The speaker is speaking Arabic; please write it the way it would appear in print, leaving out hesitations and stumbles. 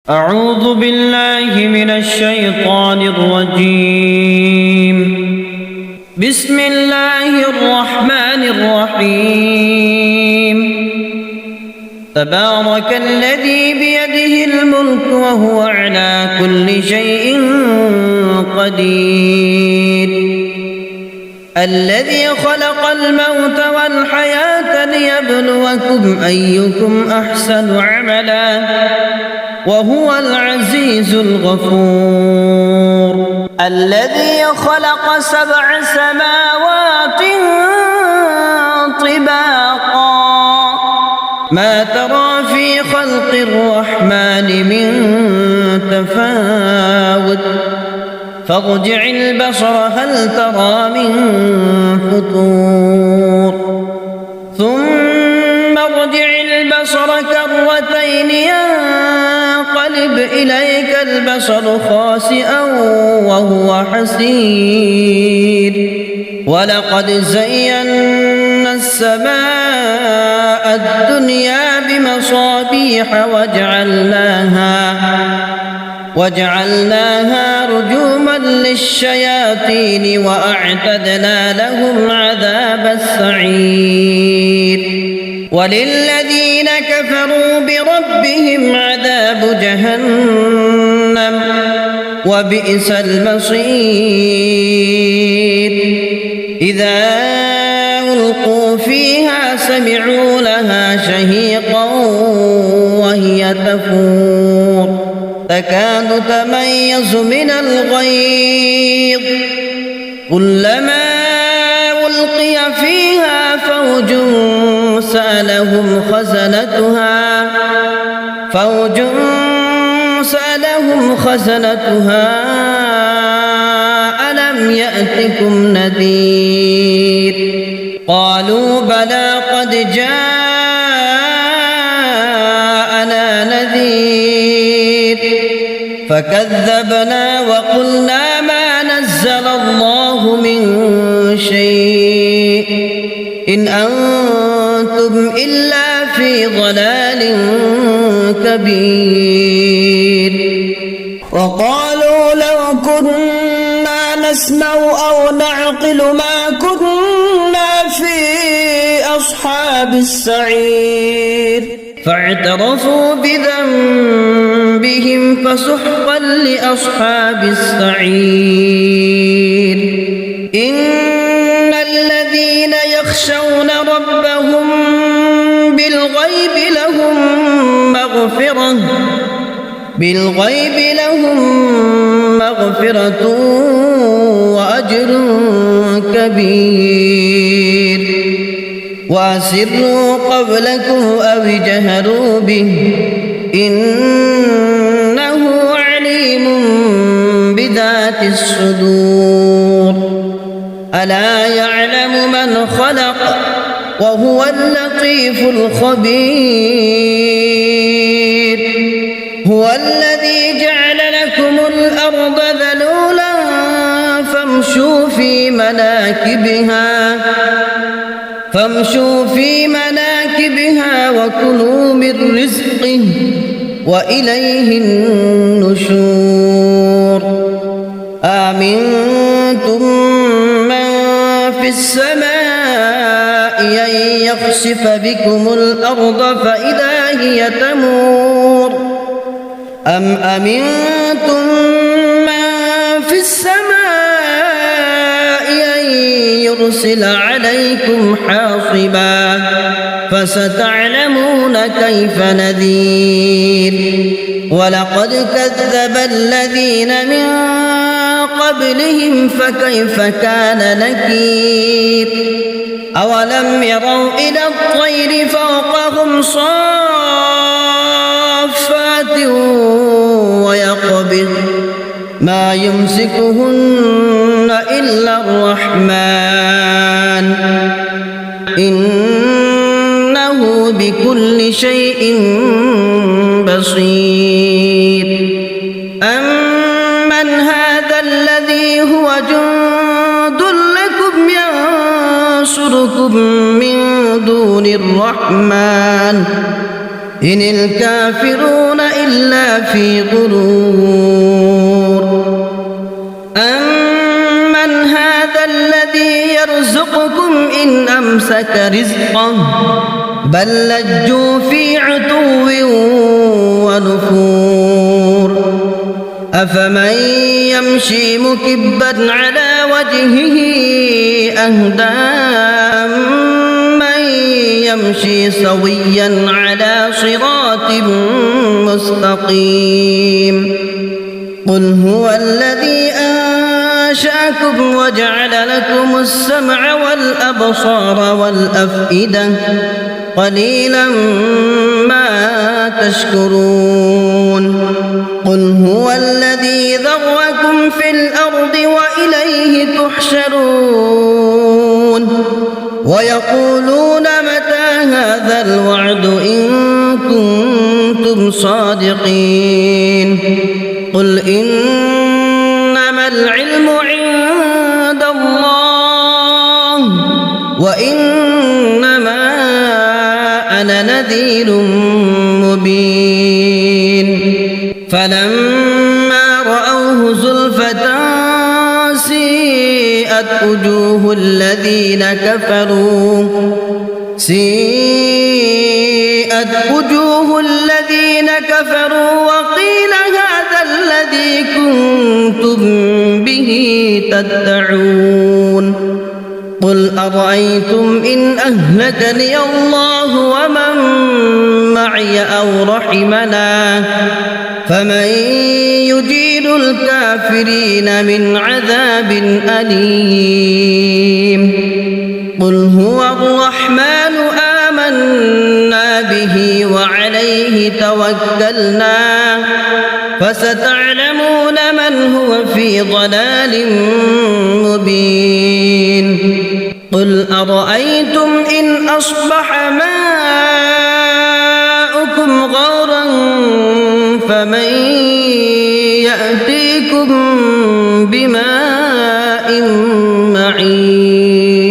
أعوذ بالله من الشيطان الرجيم. بسم الله الرحمن الرحيم. تبارك الذي بيده الملك وهو على كل شيء قدير. الذي خلق الموت والحياة ليبلوكم أيكم أحسن عملا وهو العزيز الغفور. الذي خلق 7 سماوات طباقا ما ترى في خلق الرحمن من تفاوت فارجع البصر هل ترى من فطور ثم ارجع البصر كرتين ينقلب إليك البصر خاسئا وهو حسير. ولقد زينا السماء الدنيا بمصابيح وجعلناها رجوما للشياطين وأعتدنا لهم عذاب السعير. وللذين كفروا بربهم عذاب جهنم وبئس المصير. إذا ألقوا فيها سمعوا لها شهيقا وهي تفور تكاد تميز من الغيظ كلما ألقي فيها فوج سألهم خزنتها ألم يأتكم نذير قالوا بلى قد جاءنا نذير فكذبنا وقلنا ما نزل الله من شيء إن أنتم إلا في ضلال كبير. وقالوا لو كنا نسمع أو نعقل ما كنا في أصحاب السعير فاعترفوا بذنبهم فسحقا لأصحاب السعير. إن الذين يخشون ربهم بالغيب لهم مغفرة وأجر كبير. وأسروا قولكم أو اجهروا به إنه عليم بذات الصدور. ألا يعلم من خلق وهو اللطيف الخبير. هو الذي جعل لكم الأرض ذلولا فامشوا في مناكبها وكلوا من رزقه وإليه النشور. آمنتم من في السماء أن يخسف بكم الأرض فإذا هي تمور أم أمنتم من في السماء أن يرسل عليكم حاصبا فستعلمون كيف نذير. ولقد كذب الذين من قبلهم فكيف كان نكير. أولم يروا إلى الطير فوقهم صافات ويقبض ما يمسكهن إلا الرحمن إنه بكل شيء بصير. أمن هذا الذي هو جند لكم ينصركم من دون الرحمن إن الكافرون إلا إلا في غرور أمن هذا الذي يرزقكم إن أمسك رزقه بل لجوا في عتو ونفور أفمن يمشي مكبا على وجهه أهدى أمن يمشي سويا على صراط مستقيم قل هو الذي أنشأكم وجعل لكم السمع والأبصار والأفئدة قليلا ما تشكرون قل هو الذي ذرأكم في الأرض وإليه تحشرون ويقولون متى هذا الوعد إن كنتم صادقين قل إنما العلم عند الله وإنما أنا نذير مبين فلما رأوه زلفة سيئت وجوه الذين كفروا وقيل هذا الذي كنتم به تدعون قل أرأيتم إن أهلكني الله ومن معي أو رحمنا فمن يجير الكافرين من عذاب أليم قل هو الرحمن آمنا به وعليه توكلنا فستعلمون من هو في ضلال مبين قل أرأيتم إن أصبح ماؤكم غورا فمن يأتيكم بماء معين